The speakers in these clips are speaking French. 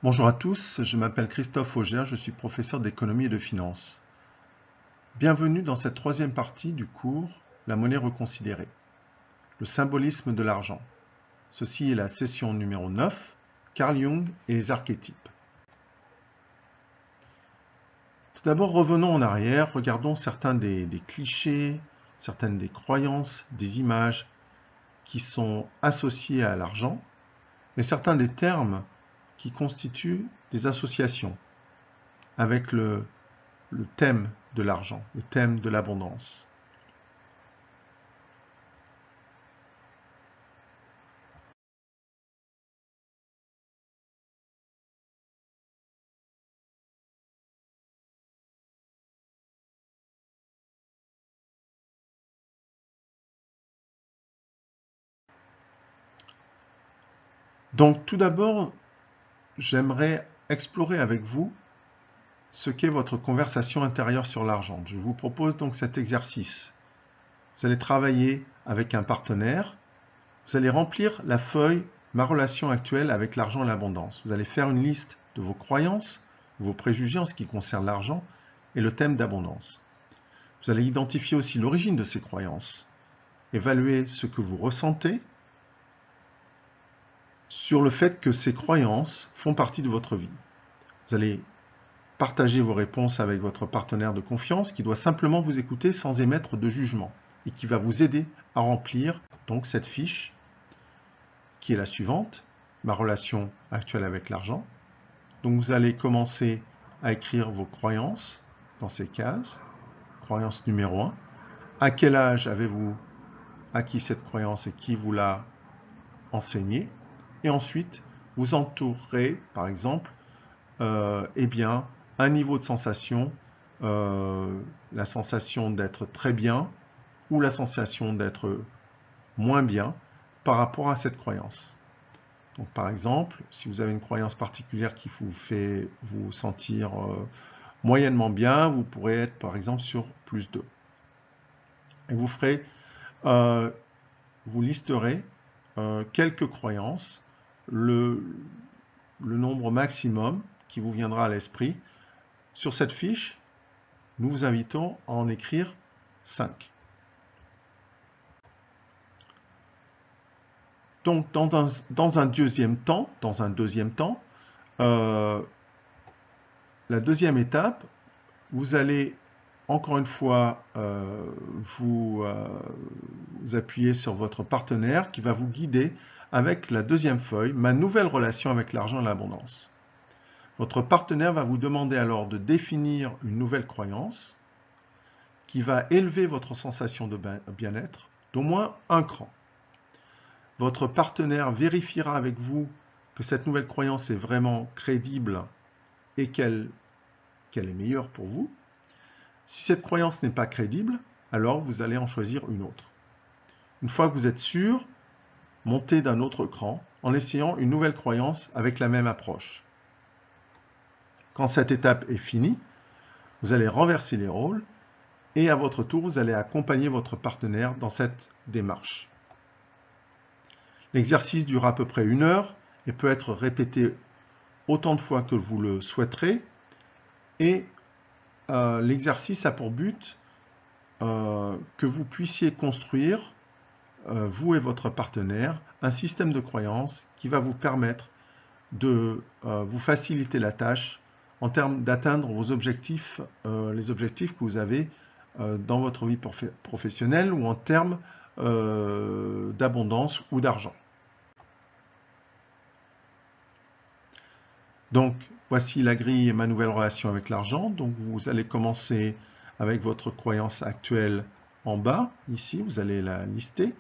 Bonjour à tous, je m'appelle Christophe Auger, je suis professeur d'économie et de finance. Bienvenue dans cette troisième partie du cours La monnaie reconsidérée, le symbolisme de l'argent. Ceci est la session numéro 9, Carl Jung et les archétypes. Tout d'abord, revenons en arrière, regardons certains des clichés, certaines des croyances, des images qui sont associées à l'argent, et certains des termes qui constituent des associations avec le thème de l'argent, le thème de l'abondance. Donc tout d'abord, j'aimerais explorer avec vous ce qu'est votre conversation intérieure sur l'argent. Je vous propose donc cet exercice. Vous allez travailler avec un partenaire. Vous allez remplir la feuille « Ma relation actuelle avec l'argent et l'abondance ». Vous allez faire une liste de vos croyances, vos préjugés en ce qui concerne l'argent et le thème d'abondance. Vous allez identifier aussi l'origine de ces croyances, évaluer ce que vous ressentez sur le fait que ces croyances font partie de votre vie. Vous allez partager vos réponses avec votre partenaire de confiance qui doit simplement vous écouter sans émettre de jugement et qui va vous aider à remplir donc cette fiche qui est la suivante, ma relation actuelle avec l'argent. Donc vous allez commencer à écrire vos croyances dans ces cases. Croyance numéro 1. À quel âge avez-vous acquis cette croyance et qui vous l'a enseignée? Et ensuite, vous entourerez, par exemple, eh bien, un niveau de sensation, la sensation d'être très bien ou la sensation d'être moins bien par rapport à cette croyance. Donc, par exemple, si vous avez une croyance particulière qui vous fait vous sentir moyennement bien, vous pourrez être, par exemple, sur plus 2. Et vous ferez, vous listerez quelques croyances, le nombre maximum qui vous viendra à l'esprit. Sur cette fiche, nous vous invitons à en écrire 5. Donc, dans un deuxième temps, la deuxième étape, vous allez encore une fois vous appuyer sur votre partenaire qui va vous guider avec la deuxième feuille, ma nouvelle relation avec l'argent et l'abondance. Votre partenaire va vous demander alors de définir une nouvelle croyance qui va élever votre sensation de bien-être d'au moins un cran. Votre partenaire vérifiera avec vous que cette nouvelle croyance est vraiment crédible et qu'elle est meilleure pour vous. Si cette croyance n'est pas crédible, alors vous allez en choisir une autre. Une fois que vous êtes sûr, montez d'un autre cran en essayant une nouvelle croyance avec la même approche. Quand cette étape est finie, vous allez renverser les rôles et à votre tour, vous allez accompagner votre partenaire dans cette démarche. L'exercice dure à peu près 1 heure et peut être répété autant de fois que vous le souhaiterez. Et l'exercice a pour but que vous puissiez construire, vous et votre partenaire, un système de croyances qui va vous permettre de vous faciliter la tâche en termes d'atteindre vos objectifs, les objectifs que vous avez dans votre vie professionnelle ou en termes d'abondance ou d'argent. Donc, voici la grille et ma nouvelle relation avec l'argent. Donc, vous allez commencer avec votre croyance actuelle en bas, ici, vous allez la lister.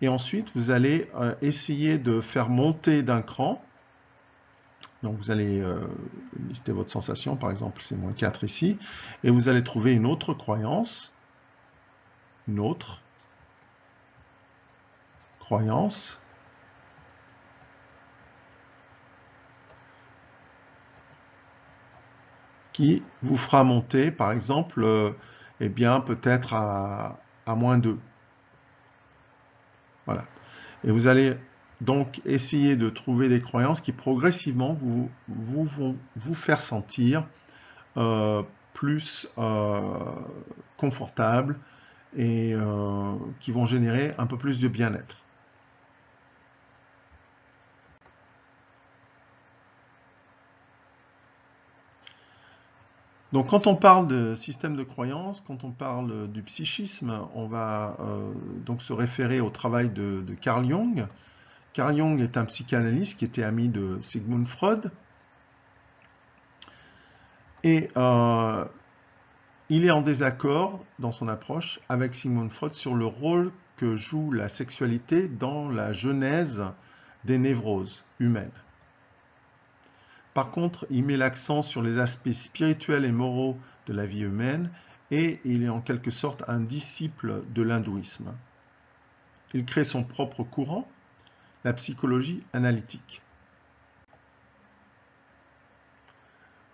Et ensuite, vous allez essayer de faire monter d'un cran. Donc, vous allez lister votre sensation, par exemple, c'est -4 ici. Et vous allez trouver une autre croyance, une autre croyance, qui vous fera monter, par exemple, eh bien, peut-être à -2. Voilà. Et vous allez Donc, essayez de trouver des croyances qui progressivement vont vous faire sentir plus confortable et qui vont générer un peu plus de bien-être. Donc quand on parle de système de croyance, quand on parle du psychisme, on va donc se référer au travail de Carl Jung. Carl Jung est un psychanalyste qui était ami de Sigmund Freud. Et il est en désaccord dans son approche avec Sigmund Freud sur le rôle que joue la sexualité dans la genèse des névroses humaines. Par contre, il met l'accent sur les aspects spirituels et moraux de la vie humaine et il est en quelque sorte un disciple de l'hindouisme. Il crée son propre courant, la psychologie analytique.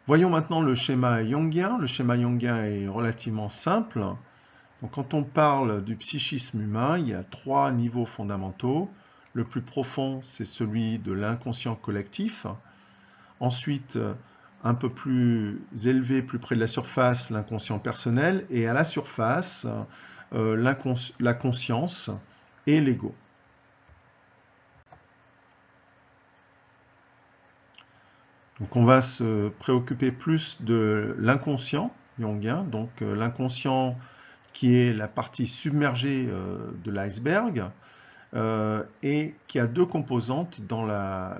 Voyons maintenant le schéma jungien. Le schéma jungien est relativement simple. Donc, quand on parle du psychisme humain, il y a 3 niveaux fondamentaux. Le plus profond, c'est celui de l'inconscient collectif. Ensuite, un peu plus élevé, plus près de la surface, l'inconscient personnel. Et à la surface, la conscience et l'ego. Donc on va se préoccuper plus de l'inconscient jungien, donc l'inconscient qui est la partie submergée de l'iceberg et qui a 2 composantes dans la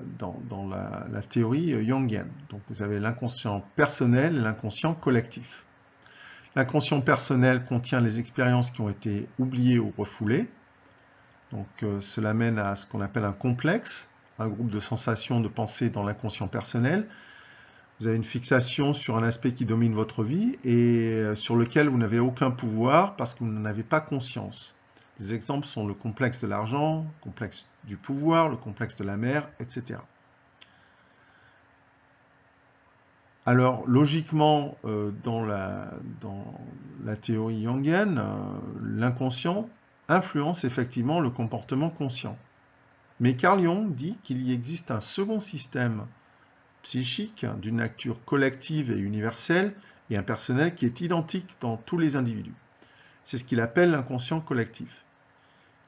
théorie jungienne. Donc vous avez l'inconscient personnel et l'inconscient collectif. L'inconscient personnel contient les expériences qui ont été oubliées ou refoulées. Donc cela mène à ce qu'on appelle un complexe, un groupe de sensations, de pensées dans l'inconscient personnel. Vous avez une fixation sur un aspect qui domine votre vie et sur lequel vous n'avez aucun pouvoir parce que vous n'en avez pas conscience. Les exemples sont le complexe de l'argent, le complexe du pouvoir, le complexe de la mère, etc. Alors, logiquement, dans la théorie jungienne, l'inconscient influence effectivement le comportement conscient. Mais Carl Jung dit qu'il y existe un second système psychique d'une nature collective et universelle et impersonnelle qui est identique dans tous les individus. C'est ce qu'il appelle l'inconscient collectif,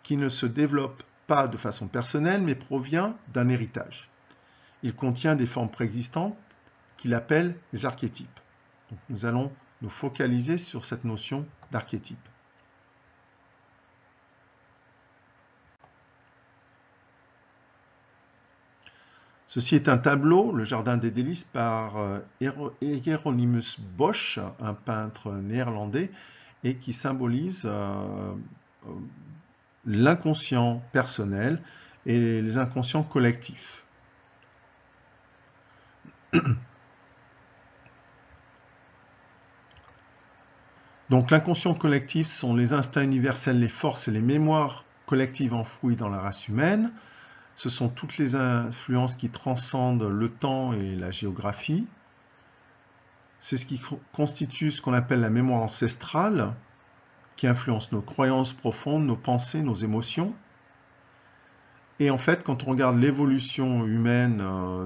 qui ne se développe pas de façon personnelle mais provient d'un héritage. Il contient des formes préexistantes qu'il appelle les archétypes. Donc, nous allons nous focaliser sur cette notion d'archétype. Ceci est un tableau, le Jardin des délices, par Hieronymus Bosch, un peintre néerlandais, et qui symbolise l'inconscient personnel et les inconscients collectifs. Donc l'inconscient collectif sont les instincts universels, les forces et les mémoires collectives enfouies dans la race humaine. Ce sont toutes les influences qui transcendent le temps et la géographie. C'est ce qui constitue ce qu'on appelle la mémoire ancestrale, qui influence nos croyances profondes, nos pensées, nos émotions. Et en fait, quand on regarde l'évolution humaine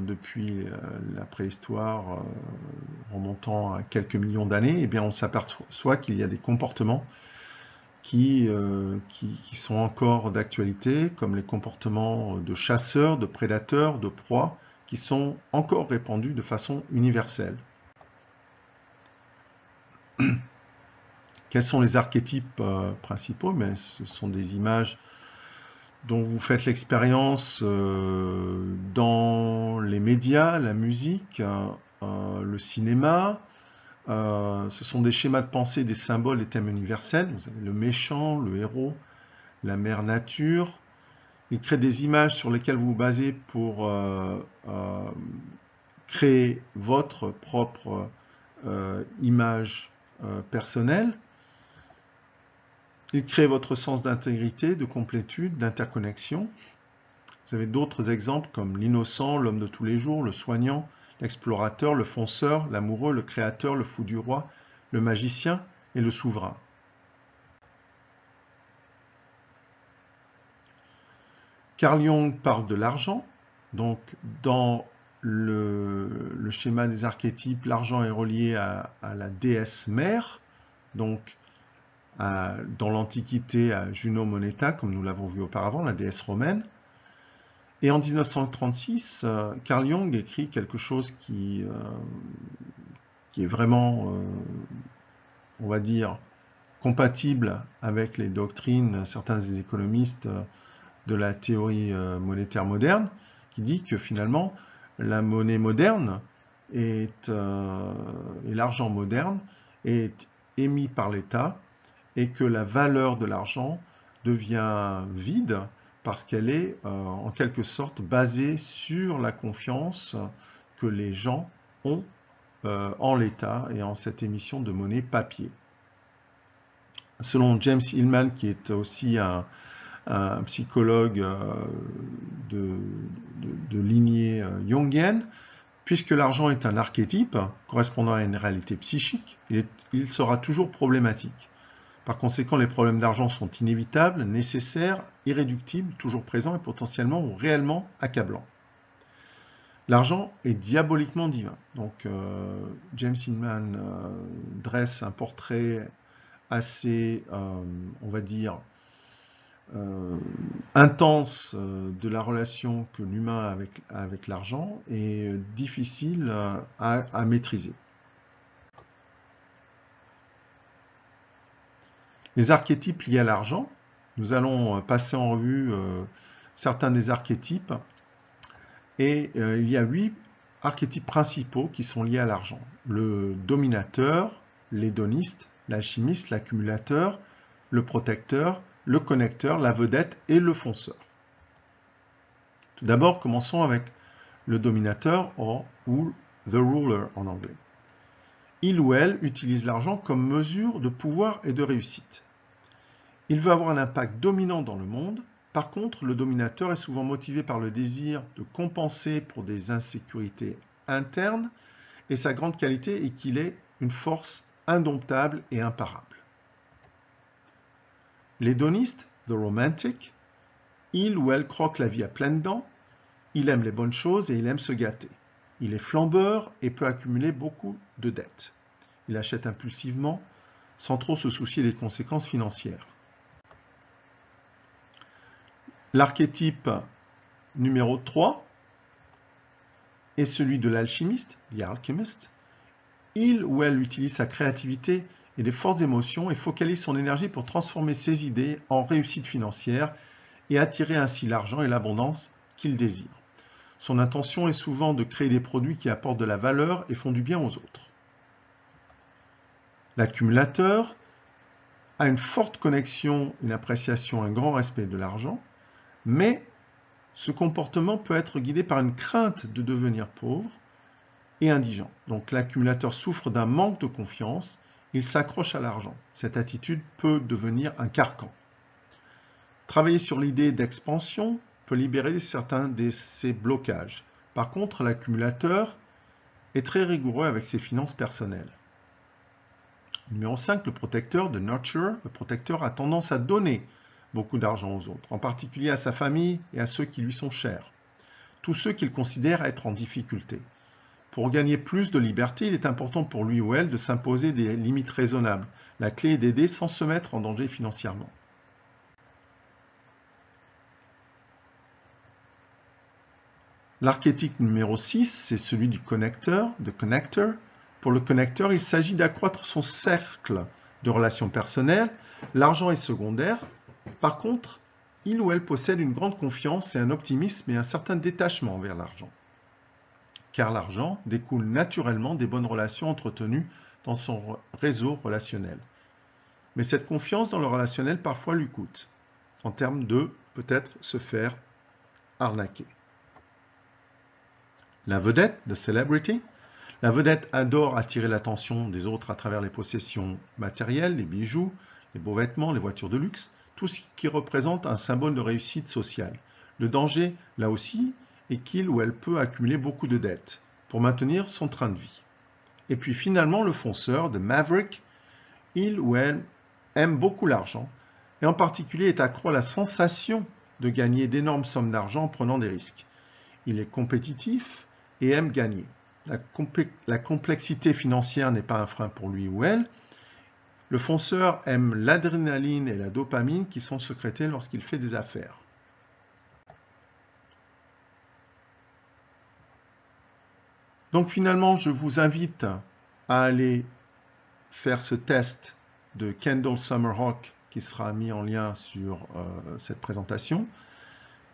depuis la préhistoire, remontant à quelques millions d'années, eh bien on s'aperçoit qu'il y a des comportements qui sont encore d'actualité, comme les comportements de chasseurs, de prédateurs, de proies, qui sont encore répandus de façon universelle. Quels sont les archétypes principaux? Mais ce sont des images dont vous faites l'expérience dans les médias, la musique, le cinéma. Ce sont des schémas de pensée, des symboles, des thèmes universels. Vous avez le méchant, le héros, la mère nature. Il crée des images sur lesquelles vous vous basez pour créer votre propre image personnelle. Il crée votre sens d'intégrité, de complétude, d'interconnexion. Vous avez d'autres exemples comme l'innocent, l'homme de tous les jours, le soignant, l'explorateur, le fonceur, l'amoureux, le créateur, le fou du roi, le magicien et le souverain. Carl Jung parle de l'argent. Donc, dans le schéma des archétypes, l'argent est relié à la déesse mère. Donc, dans l'Antiquité, à Juno Moneta, comme nous l'avons vu auparavant, la déesse romaine. Et en 1936, Carl Jung écrit quelque chose qui est vraiment, on va dire, compatible avec les doctrines, certains des économistes de la théorie monétaire moderne, qui dit que finalement, la monnaie moderne et l'argent moderne est émis par l'État et que la valeur de l'argent devient vide parce qu'elle est en quelque sorte basée sur la confiance que les gens ont en l'État et en cette émission de monnaie papier. Selon James Hillman, qui est aussi un psychologue de lignée jungienne, puisque l'argent est un archétype correspondant à une réalité psychique, il sera toujours problématique. Par conséquent, les problèmes d'argent sont inévitables, nécessaires, irréductibles, toujours présents et potentiellement ou réellement accablants. L'argent est diaboliquement divin. Donc, James Hillman dresse un portrait assez, on va dire, intense de la relation que l'humain a avec l'argent et difficile à maîtriser. Les archétypes liés à l'argent, nous allons passer en revue certains des archétypes et il y a 8 archétypes principaux qui sont liés à l'argent. Le dominateur, l'hédoniste, l'alchimiste, l'accumulateur, le protecteur, le connecteur, la vedette et le fonceur. Tout d'abord, commençons avec le dominateur ou the ruler en anglais. Il ou elle utilise l'argent comme mesure de pouvoir et de réussite. Il veut avoir un impact dominant dans le monde. Par contre, le dominateur est souvent motivé par le désir de compenser pour des insécurités internes et sa grande qualité est qu'il est une force indomptable et imparable. L'hédoniste, the romantic, il ou elle croque la vie à pleines dents, il aime les bonnes choses et il aime se gâter. Il est flambeur et peut accumuler beaucoup de dettes. Il achète impulsivement, sans trop se soucier des conséquences financières. L'archétype numéro 3 est celui de l'alchimiste, the alchemist. Il ou elle utilise sa créativité et les fortes émotions et focalise son énergie pour transformer ses idées en réussite financière et attirer ainsi l'argent et l'abondance qu'il désire. Son intention est souvent de créer des produits qui apportent de la valeur et font du bien aux autres. L'accumulateur a une forte connexion, une appréciation, un grand respect de l'argent, mais ce comportement peut être guidé par une crainte de devenir pauvre et indigent. Donc l'accumulateur souffre d'un manque de confiance, il s'accroche à l'argent. Cette attitude peut devenir un carcan. Travailler sur l'idée d'expansion peut libérer certains de ces blocages. Par contre, l'accumulateur est très rigoureux avec ses finances personnelles. Numéro 5, le protecteur, de nurture. Le protecteur a tendance à donner beaucoup d'argent aux autres, en particulier à sa famille et à ceux qui lui sont chers. Tous ceux qu'il considère être en difficulté. Pour gagner plus de liberté, il est important pour lui ou elle de s'imposer des limites raisonnables. La clé est d'aider sans se mettre en danger financièrement. L'archétype numéro 6, c'est celui du connecteur, de connector. Pour le connecteur, il s'agit d'accroître son cercle de relations personnelles. L'argent est secondaire. Par contre, il ou elle possède une grande confiance et un optimisme et un certain détachement vers l'argent. Car l'argent découle naturellement des bonnes relations entretenues dans son réseau relationnel. Mais cette confiance dans le relationnel parfois lui coûte, en termes de peut-être se faire arnaquer. La vedette, the celebrity. La vedette adore attirer l'attention des autres à travers les possessions matérielles, les bijoux, les beaux vêtements, les voitures de luxe, tout ce qui représente un symbole de réussite sociale. Le danger, là aussi, est qu'il ou elle peut accumuler beaucoup de dettes pour maintenir son train de vie. Et puis finalement, le fonceur, de maverick, il ou elle aime beaucoup l'argent et en particulier est accro à la sensation de gagner d'énormes sommes d'argent en prenant des risques. Il est compétitif et aime gagner. La complexité financière n'est pas un frein pour lui ou elle. Le fonceur aime l'adrénaline et la dopamine qui sont sécrétées lorsqu'il fait des affaires. Donc finalement, je vous invite à aller faire ce test de Kendall Summerhawk qui sera mis en lien sur cette présentation.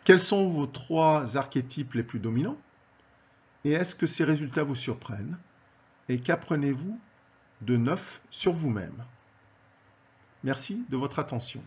Quels sont vos 3 archétypes les plus dominants? Et est-ce que ces résultats vous surprennent? Et qu'apprenez-vous de neuf sur vous-même? Merci de votre attention.